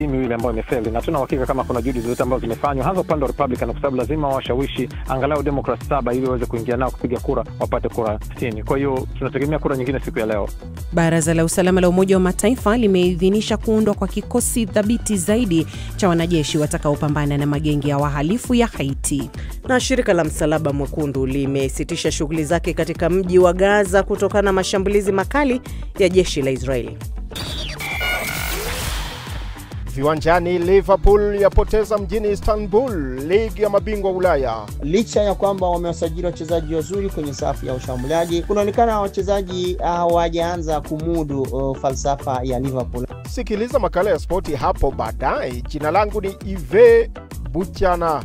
miwili ambayo imefeli, na tuna uhakika kama kuna juhudi zote ambazo zimefanywa hasa upande wa Republican, kwa sababu lazima washawishi angalau Democrats 7 ili waweze kuingia nao kupiga kura wapate kura 60. Kwa hiyo tunategemea kura nyingine siku ya leo. Baraza la Usalama la Umoja wa Mataifa limeidhinisha kuundwa kwa kikosi thabiti zaidi cha wanajeshi watakaopambana na magenge ya wahalifu ya Haiti. Na shirika la Msalaba Mwekundu limesitisha shughuli zake katika mji wa Gaza kutokana na mashambulizi makali ya jeshi la Israeli. Viwanjani, Liverpool yapoteza mjini Istanbul ligi ya mabingwa Ulaya. Licha ya kwamba wamewasajili wachezaji wazuri kwenye safu ya ushambuliaji, kunaonekana wachezaji hawajaanza kumudu falsafa ya Liverpool. Sikiliza makala ya spoti hapo baadaye. Jina langu ni Ive Buchana.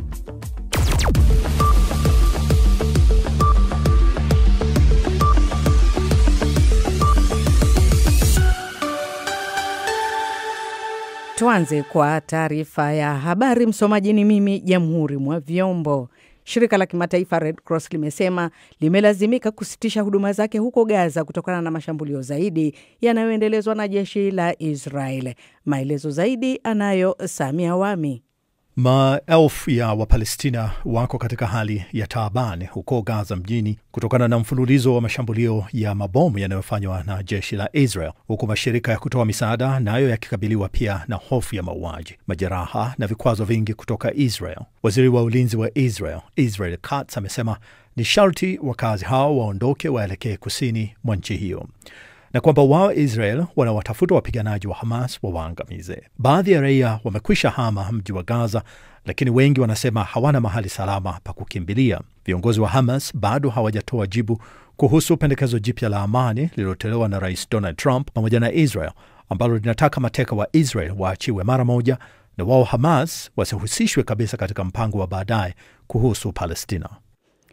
Tuanze kwa taarifa ya habari. Msomaji ni mimi Jamhuri mwa Vyombo. Shirika la kimataifa Red Cross limesema limelazimika kusitisha huduma zake huko Gaza kutokana na mashambulio zaidi yanayoendelezwa na jeshi la Israel. Maelezo zaidi anayo Samia Wami. Maelfu ya Wapalestina wako katika hali ya taabani huko Gaza mjini kutokana na mfululizo wa mashambulio ya mabomu yanayofanywa na jeshi la Israel, huku mashirika ya kutoa misaada nayo yakikabiliwa pia na hofu ya mauaji, majeraha na vikwazo vingi kutoka Israel. Waziri wa ulinzi wa Israel Katz, amesema ni sharti wakazi hao waondoke waelekee kusini mwa nchi hiyo, na kwamba wao Israel wanawatafuta wapiganaji wa Hamas waangamize. Baadhi ya raia wamekwisha hama mji wa Gaza, lakini wengi wanasema hawana mahali salama pa kukimbilia. Viongozi wa Hamas bado hawajatoa jibu kuhusu pendekezo jipya la amani lililotolewa na Rais Donald Trump pamoja na Israel, ambalo linataka mateka wa Israel waachiwe mara moja na wao Hamas wasihusishwe kabisa katika mpango wa baadaye kuhusu Palestina.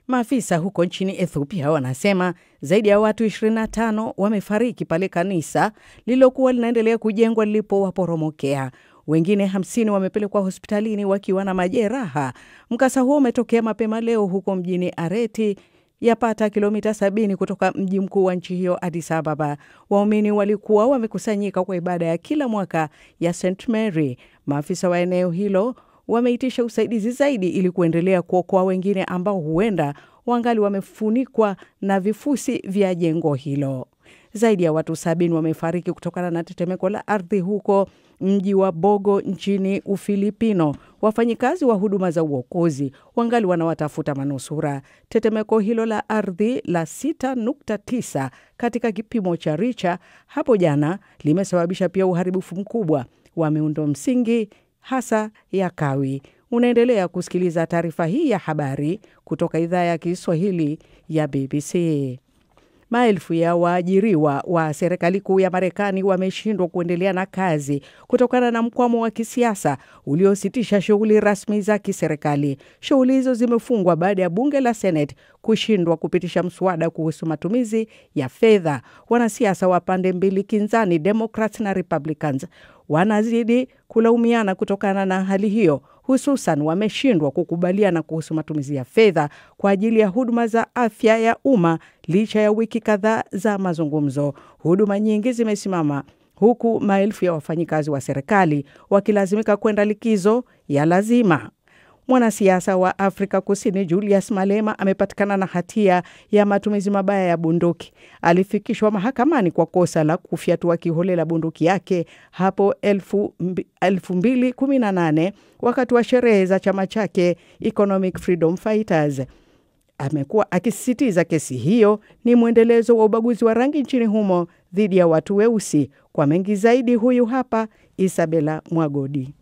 Maafisa huko nchini Ethiopia wanasema zaidi ya watu 25 wamefariki pale kanisa lililokuwa linaendelea kujengwa lilipowaporomokea. Wengine 50 wamepelekwa hospitalini wakiwa na majeraha. Mkasa huo umetokea mapema leo huko mjini Areti, yapata kilomita 70 kutoka mji mkuu wa nchi hiyo Addis Ababa. Waumini walikuwa wamekusanyika kwa ibada ya kila mwaka ya St. Mary. Maafisa wa eneo hilo wameitisha usaidizi zaidi ili kuendelea kuokoa wengine ambao huenda wangali wamefunikwa na vifusi vya jengo hilo. Zaidi ya watu 70 wamefariki kutokana na tetemeko la ardhi huko mji wa Bogo nchini Ufilipino. Wafanyikazi wa huduma za uokozi wangali wanawatafuta manusura. Tetemeko hilo la ardhi la 6.9 katika kipimo cha Richter hapo jana limesababisha pia uharibifu mkubwa wa miundo msingi hasa ya kawi. Unaendelea kusikiliza taarifa hii ya habari kutoka idhaa ya Kiswahili ya BBC. Maelfu ya waajiriwa wa serikali kuu ya Marekani wameshindwa kuendelea na kazi kutokana na mkwamo wa kisiasa uliositisha shughuli rasmi za kiserikali. Shughuli hizo zimefungwa baada ya bunge la Senate kushindwa kupitisha mswada kuhusu matumizi ya fedha. Wanasiasa wa pande mbili kinzani, Democrats na Republicans, wanazidi kulaumiana kutokana na hali hiyo. Hususan wameshindwa kukubaliana kuhusu matumizi ya fedha kwa ajili ya huduma za afya ya umma licha ya wiki kadhaa za mazungumzo. Huduma nyingi zimesimama huku maelfu ya wafanyikazi wa serikali wakilazimika kwenda likizo ya lazima. Mwanasiasa wa Afrika Kusini Julius Malema amepatikana na hatia ya matumizi mabaya ya bunduki. Alifikishwa mahakamani kwa kosa la kufyatua kiholela bunduki yake hapo 2018 wakati wa sherehe za chama chake Economic Freedom Fighters. Amekuwa akisisitiza kesi hiyo ni mwendelezo wa ubaguzi wa rangi nchini humo dhidi ya watu weusi. Kwa mengi zaidi, huyu hapa Isabella Mwagodi.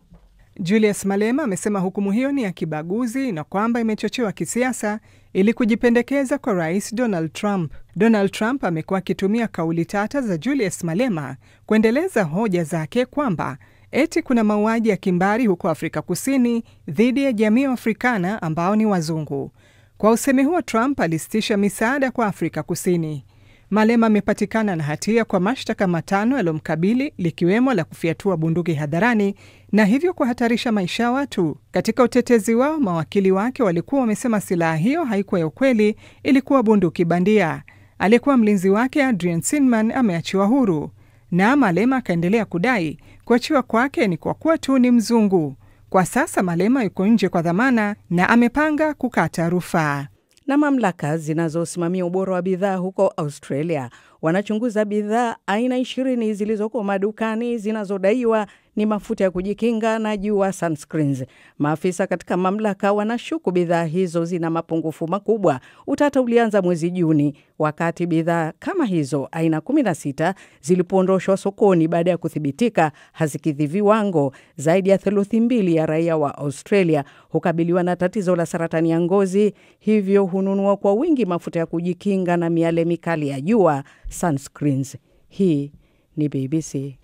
Julius Malema amesema hukumu hiyo ni ya kibaguzi na kwamba imechochewa kisiasa ili kujipendekeza kwa Rais Donald Trump. Donald Trump amekuwa akitumia kauli tata za Julius Malema kuendeleza hoja zake kwamba eti kuna mauaji ya kimbari huko Afrika Kusini dhidi ya jamii ya Afrikana ambao ni wazungu. Kwa usemi huo, Trump alisitisha misaada kwa Afrika Kusini. Malema amepatikana na hatia kwa mashtaka 5 yaliyomkabili, likiwemo la kufyatua bunduki hadharani na hivyo kuhatarisha maisha ya watu. Katika utetezi wao, mawakili wake walikuwa wamesema silaha hiyo haikuwa ya ukweli, ilikuwa bunduki bandia. Aliyekuwa mlinzi wake Adrian Sinman ameachiwa huru. na Malema akaendelea kudai kuachiwa kwake ni kwa kuwa tu ni mzungu. Kwa sasa Malema yuko nje kwa dhamana na amepanga kukata rufaa. Na mamlaka zinazosimamia ubora wa bidhaa huko Australia wanachunguza bidhaa aina 20 zilizoko madukani zinazodaiwa ni mafuta ya kujikinga na jua, sunscreens. Maafisa katika mamlaka wanashuku bidhaa hizo zina mapungufu makubwa. Utata ulianza mwezi Juni wakati bidhaa kama hizo aina 16 zilipoondoshwa sokoni baada ya kuthibitika hazikidhi viwango. Zaidi ya 2/3 ya raia wa Australia hukabiliwa na tatizo la saratani ya ngozi, hivyo hununua kwa wingi mafuta ya kujikinga na miale mikali ya jua, sunscreens. Hii ni BBC.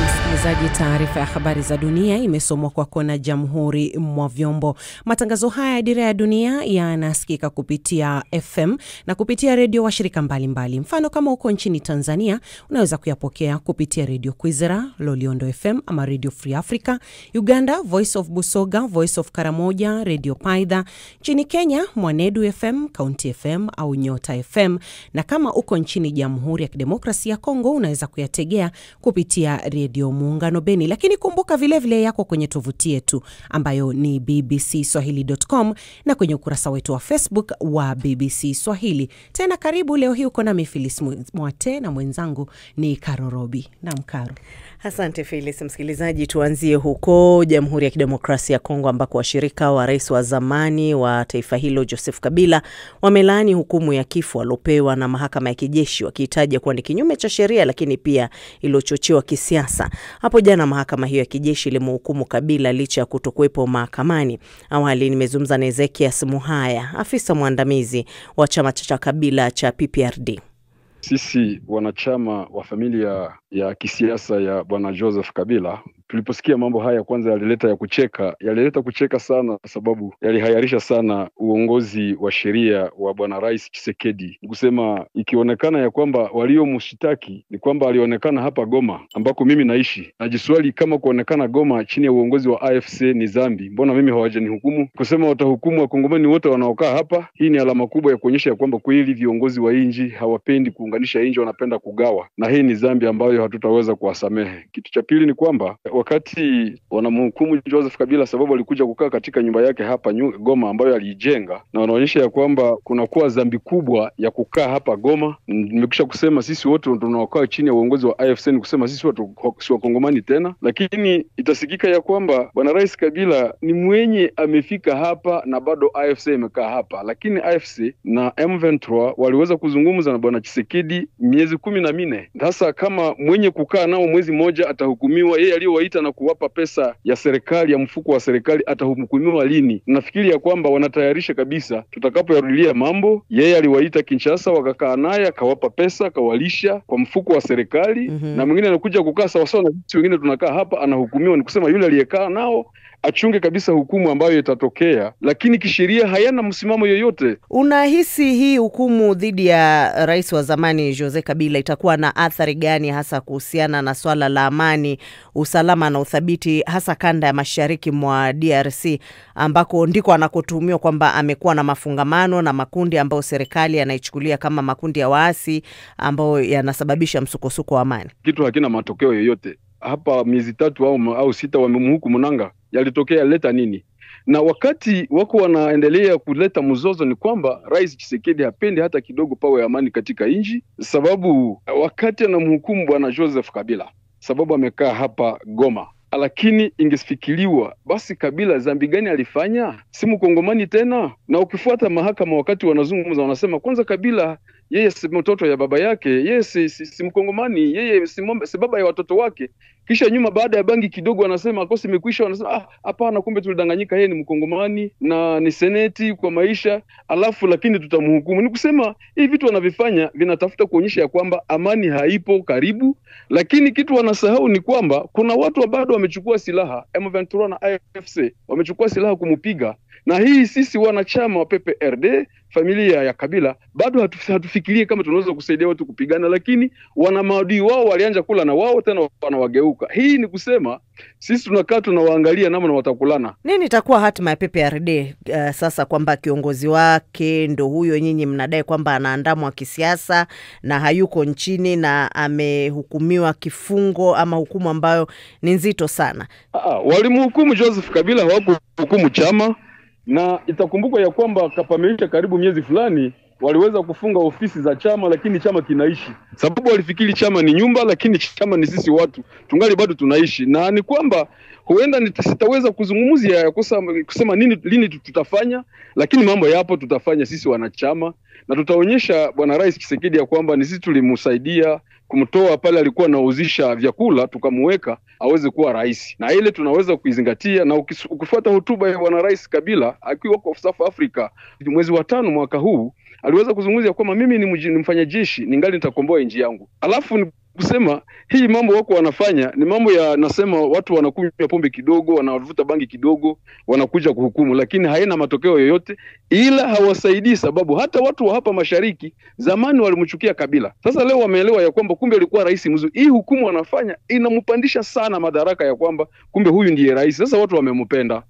Msikilizaji, taarifa ya habari za dunia imesomwa kwako na Jamhuri mwa Vyombo. Matangazo haya ya Dira ya Dunia yanasikika kupitia FM na kupitia redio wa shirika mbalimbali. Mfano, kama uko nchini Tanzania, unaweza kuyapokea kupitia Radio Kwizera, Loliondo FM ama Radio Free Africa. Uganda, Voice of Busoga, Voice of Karamoja, Radio Paidha. Nchini Kenya, Mwanedu FM, County FM au Nyota FM. Na kama uko nchini Jamhuri ya Kidemokrasia ya Kongo, unaweza kuyategea kupitia Radio Muungano Beni. Lakini kumbuka vile yako kwenye tovuti yetu ambayo ni bbcswahili.com na kwenye ukurasa wetu wa Facebook wa BBC Swahili. Tena karibu, leo hii uko na Phyllis Mwate na mwenzangu ni Karo Robi. Na Mkaro. Asante Phyllis. Msikilizaji, tuanzie huko Jamhuri ya Kidemokrasia ya Kongo ambako washirika wa rais wa zamani wa taifa hilo Joseph Kabila wamelaani hukumu ya kifo alopewa na mahakama ya kijeshi, wakihitaja kuwa ni kinyume cha sheria lakini pia ilochochewa kisiasa. Hapo jana mahakama hiyo ya kijeshi ilimhukumu Kabila licha ya kutokuwepo mahakamani. Awali nimezungumza na Ezekias Muhaya, afisa mwandamizi wa chama cha Kabila cha PPRD. Sisi wanachama wa familia ya kisiasa ya bwana Joseph Kabila, tuliposikia mambo haya kwanza yalileta kucheka sana, sababu yalihayarisha sana uongozi wa sheria wa bwana Rais Tshisekedi. Kusema ikionekana ya kwamba waliomshtaki ni kwamba alionekana hapa Goma ambako mimi naishi. Najiswali kama kuonekana Goma chini ya uongozi wa AFC ni dhambi, mbona mimi hawajanihukumu? Kusema watahukumu wakongomani wote wanaokaa hapa, hii ni alama kubwa ya kuonyesha ya kwamba kweli viongozi wa inji hawapendi kuunganisha inji, wanapenda kugawa, na hii ni dhambi ambayo hatutaweza kuwasamehe. Kitu cha pili ni kwamba wakati wanamhukumu Joseph Kabila sababu alikuja kukaa katika nyumba yake hapa Goma ambayo alijenga, na wanaonyesha ya kwamba kuna kuwa dhambi kubwa ya kukaa hapa Goma. Nimekwisha kusema sisi wote tunaokaa chini ya uongozi wa AFC ni kusema sisi watu si wakongomani tena, lakini itasikika ya kwamba bwana Rais Kabila ni mwenye amefika hapa na bado AFC imekaa hapa, lakini AFC na M23 waliweza kuzungumza na bwana Tshisekedi miezi 14. Sasa kama mwenye kukaa nao mwezi mmoja atahukumiwa, yeye aliyowaita na kuwapa pesa ya serikali, ya mfuko wa serikali, atahukumiwa lini? Nafikiri ya kwamba wanatayarisha kabisa tutakapoyarudia mambo. Yeye aliwaita Kinshasa, wakakaa naye, akawapa pesa, akawalisha kwa mfuko wa serikali. Na mwingine anakuja kukaa sawa sawa na sisi wengine tunakaa hapa, anahukumiwa. Ni kusema yule aliyekaa nao achunge kabisa hukumu ambayo itatokea, lakini kisheria hayana msimamo yoyote. Unahisi hii hukumu dhidi ya rais wa zamani Joseph Kabila itakuwa na athari gani hasa kuhusiana na swala la amani, usalama na uthabiti, hasa kanda ya mashariki mwa DRC ambako ndiko anakotuhumiwa kwamba amekuwa na mafungamano na makundi ambayo serikali yanaichukulia kama makundi ya waasi ambao yanasababisha msukosuko wa amani? Kitu hakina matokeo yoyote. Hapa miezi 3 au 6 wamemhukumu nanga, yalitokea leta nini? Na wakati wako wanaendelea kuleta mzozo ni kwamba Rais Tshisekedi hapendi hata kidogo pawe amani katika nchi, sababu wakati anamhukumu bwana Joseph Kabila sababu amekaa hapa Goma, lakini ingesifikiriwa basi Kabila dhambi gani alifanya? Si mkongomani tena. Na ukifuata mahakama wakati wanazungumza wanasema kwanza Kabila yeye si mtoto ya baba yake, yeye si mkongomani, yeye si baba ya watoto wake. Kisha nyuma baada ya bangi kidogo wanasema kosi imekwisha, wanasema hapana, kumbe tulidanganyika, yeye ni mkongomani na ni seneti kwa maisha, alafu lakini tutamhukumu. Ni kusema hivi vitu wanavifanya vinatafuta kuonyesha ya kwamba amani haipo karibu, lakini kitu wanasahau ni kwamba kuna watu bado wamechukua silaha, M23 na AFC wamechukua silaha kumupiga. Na hii sisi wanachama wa PPRD, familia ya Kabila, bado hatufikirie kama tunaweza kusaidia watu kupigana, lakini wana maadui wao walianza kula na wao tena wanawageuka. Hii ni kusema sisi tunakaa tunawaangalia namna watakulana. Nini itakuwa hatima ya PPRD sasa, kwamba kiongozi wake ndo huyo nyinyi mnadai kwamba anaandamwa kisiasa na hayuko nchini na amehukumiwa kifungo ama hukumu ambayo ni nzito sana? Walimhukumu Joseph Kabila, hawakuhukumu chama, na itakumbukwa ya kwamba kapameisha karibu miezi fulani waliweza kufunga ofisi za chama, lakini chama kinaishi. Sababu walifikiri chama ni nyumba, lakini chama ni sisi watu, tungali bado tunaishi. Na ni kwamba huenda sitaweza kuzungumzia kusema lini tutafanya, lakini mambo yapo, tutafanya sisi wanachama, na tutaonyesha Bwana Rais Tshisekedi ya kwamba ni sisi tulimsaidia kumtoa pale alikuwa anauzisha vyakula, tukamuweka aweze kuwa rais. Na ile tunaweza kuizingatia, na ukifuata hotuba ya Bwana Rais Kabila akiwa kwa South Africa mwezi wa 5 mwaka huu, aliweza kuzungumzia kwamba mimi ni mfanyajeshi, ningali nitakomboa nchi yangu. Alafu ni kusema hii mambo wako wanafanya ni mambo ya, nasema watu wanakunywa pombe kidogo, wanavuta bangi kidogo, wanakuja kuhukumu, lakini haina matokeo yoyote, ila hawasaidii. Sababu hata watu wa hapa mashariki zamani walimchukia Kabila, sasa leo wameelewa ya kwamba kumbe alikuwa rais mzuri. Hii hukumu wanafanya inampandisha sana madaraka, ya kwamba kumbe huyu ndiye rais. Sasa watu wamempenda.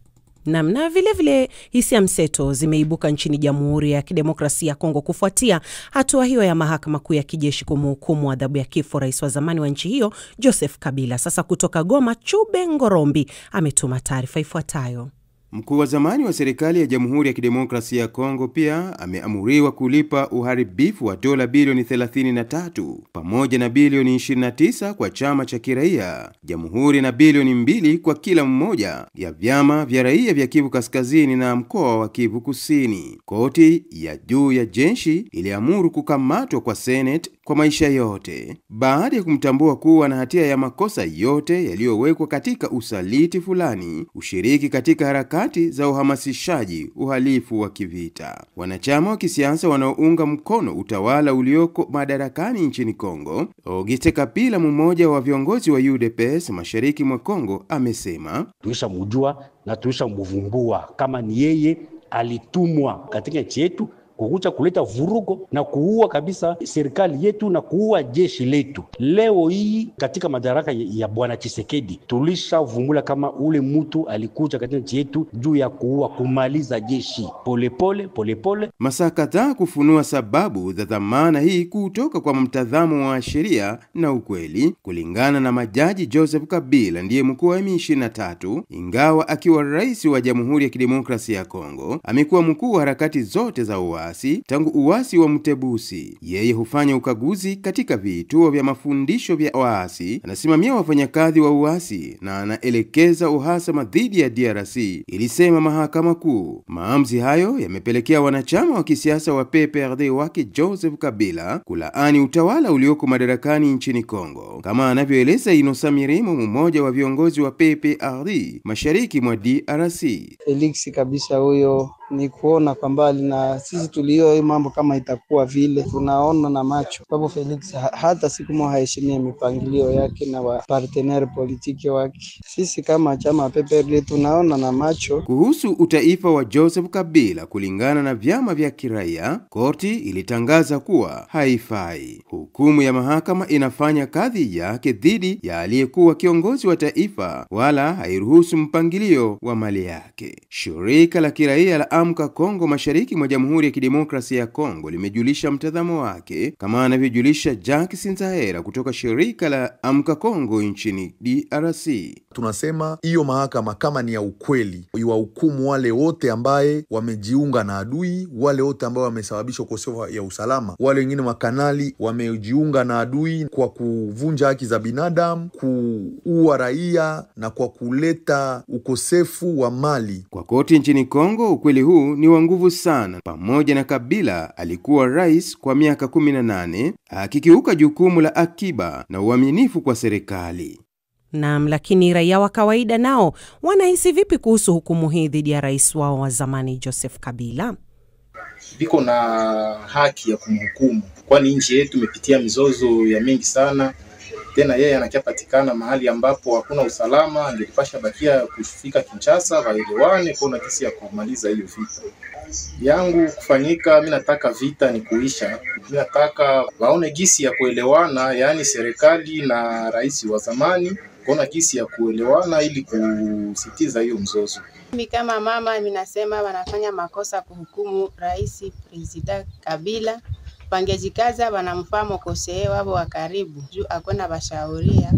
Na vile vile hisia mseto zimeibuka nchini Jamhuri ya Kidemokrasia ya Kongo kufuatia hatua hiyo ya mahakama kuu ya kijeshi kumhukumu adhabu ya kifo rais wa zamani wa nchi hiyo Joseph Kabila. Sasa kutoka Goma, Chube Ngorombi ametuma taarifa ifuatayo. Mkuu wa zamani wa serikali ya Jamhuri ya Kidemokrasia ya Kongo pia ameamuriwa kulipa uharibifu wa dola bilioni 33 pamoja na bilioni 29 kwa chama cha kiraia Jamhuri na bilioni 2 kwa kila mmoja ya vyama vya raia vya Kivu Kaskazini na mkoa wa Kivu Kusini. Koti ya juu ya jeshi iliamuru kukamatwa kwa Senate kwa maisha yote baada ya kumtambua kuwa na hatia ya makosa yote yaliyowekwa katika usaliti fulani, ushiriki katika harakati za uhamasishaji uhalifu wa kivita. Wanachama wa kisiasa wanaounga mkono utawala ulioko madarakani nchini Kongo, Auguste Kapila, mmoja wa viongozi wa UDPS mashariki mwa Kongo, amesema tuishamjua na tuishamvumbua kama ni yeye alitumwa katika nchi yetu kukuja kuleta vurugo na kuua kabisa serikali yetu na kuua jeshi letu. Leo hii katika madaraka ya Bwana Tshisekedi tulishavumbula kama ule mtu alikuja katika nchi yetu juu ya kuua, kumaliza jeshi polepole. Masaa kadhaa kufunua sababu za dhamana hii kutoka kwa mtazamo wa sheria na ukweli. Kulingana na majaji, Joseph Kabila ndiye mkuu wa M23, ingawa akiwa rais wa Jamhuri ya Kidemokrasia ya Kongo amekuwa mkuu wa harakati zote za uasi tangu uasi wa Mtebusi. Yeye hufanya ukaguzi katika vituo vya mafundisho vya waasi, anasimamia wafanyakazi wa uasi na anaelekeza uhasama dhidi ya DRC, ilisema mahakama kuu. Maamuzi hayo yamepelekea wanachama wa kisiasa wa PPRD wake Joseph Kabila kulaani utawala ulioko madarakani nchini Kongo, kama anavyoeleza Inosa Mirimo, mmoja wa viongozi wa PPRD mashariki mwa DRC. Felix kabisa huyo ni kuona kwa mbali, na sisi tulio mambo kama itakuwa vile tunaona na macho, sababu Felix hata siku moja haheshimia mipangilio yake na wa partenaire politiki wake. Sisi kama chama PPRD tunaona na macho. Kuhusu utaifa wa Joseph Kabila, kulingana na vyama vya kiraia, koti ilitangaza kuwa haifai. Hukumu ya mahakama inafanya kazi yake dhidi ya aliyekuwa kiongozi wa taifa, wala hairuhusu mpangilio wa mali yake. Shirika la kiraia la Amka Kongo mashariki mwa Jamhuri ya Kidemokrasia ya Kongo limejulisha mtazamo wake, kama anavyojulisha Jack Sinzahera kutoka shirika la Amka Kongo nchini DRC. Tunasema hiyo mahakama kama ni ya ukweli, iwahukumu wale wote ambaye wamejiunga na adui, wale wote ambao wamesababisha ukosefu ya usalama, wale wengine makanali wamejiunga na adui kwa kuvunja haki za binadamu, kuua raia na kwa kuleta ukosefu wa mali. Kwa koti nchini Kongo, ukweli huu ni wa nguvu sana. Pamoja na Kabila alikuwa rais kwa miaka 18, akikiuka jukumu la akiba na uaminifu kwa serikali. Naam, lakini raia wa kawaida nao wanahisi vipi kuhusu hukumu hii dhidi ya rais wao wa zamani Joseph Kabila? Biko na haki ya kumhukumu, kwani nchi yetu imepitia mizozo ya mengi sana, tena yeye anakipatikana mahali ambapo hakuna usalama, angelipasha bakia kufika Kinshasa waelewane kuona kisi ya kumaliza hiyo vita. Yangu kufanyika, mimi nataka vita ni kuisha. Mimi nataka waone gisi ya kuelewana, yani serikali na rais wa zamani kuona gisi ya kuelewana ili kusitiza hiyo mzozo. Mimi kama mama mimi nasema wanafanya makosa kuhukumu rais President Kabila. Pangejikaza wanamfamo kosee wao wa karibu juu akona bashauria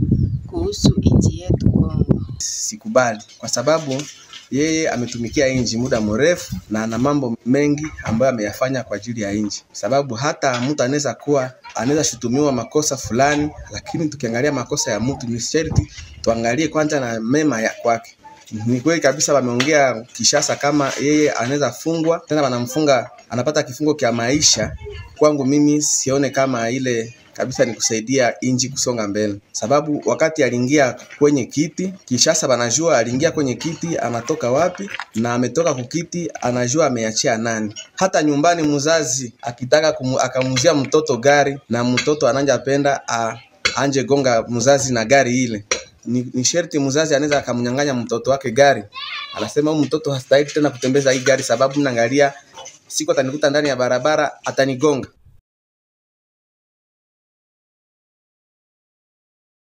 kuhusu nchi yetu Kongo. Sikubali kwa sababu yeye ametumikia nchi muda mrefu na ana mambo mengi ambayo ameyafanya kwa ajili ya nchi. Sababu hata mtu anaweza shutumiwa makosa fulani, lakini tukiangalia makosa ya mtu ni sharti tuangalie kwanza na mema ya kwake. Ni kweli kabisa wameongea Kinshasa kama yeye anaweza fungwa, tena wanamfunga anapata kifungo cha maisha. Kwangu mimi sione kama ile kabisa ni kusaidia nchi kusonga mbele. Sababu wakati aliingia kwenye kiti, Kinshasa wanajua aliingia kwenye kiti anatoka wapi, na ametoka kukiti anajua ameachia nani. Hata nyumbani mzazi akitaka akamuzia mtoto gari na mtoto ananja penda anje gonga mzazi na gari ile, ni sherti mzazi anaweza akamnyang'anya mtoto wake gari. Anasema huyu mtoto hastahili tena kutembeza hii gari sababu naangalia siku atanikuta ndani ya barabara atanigonga.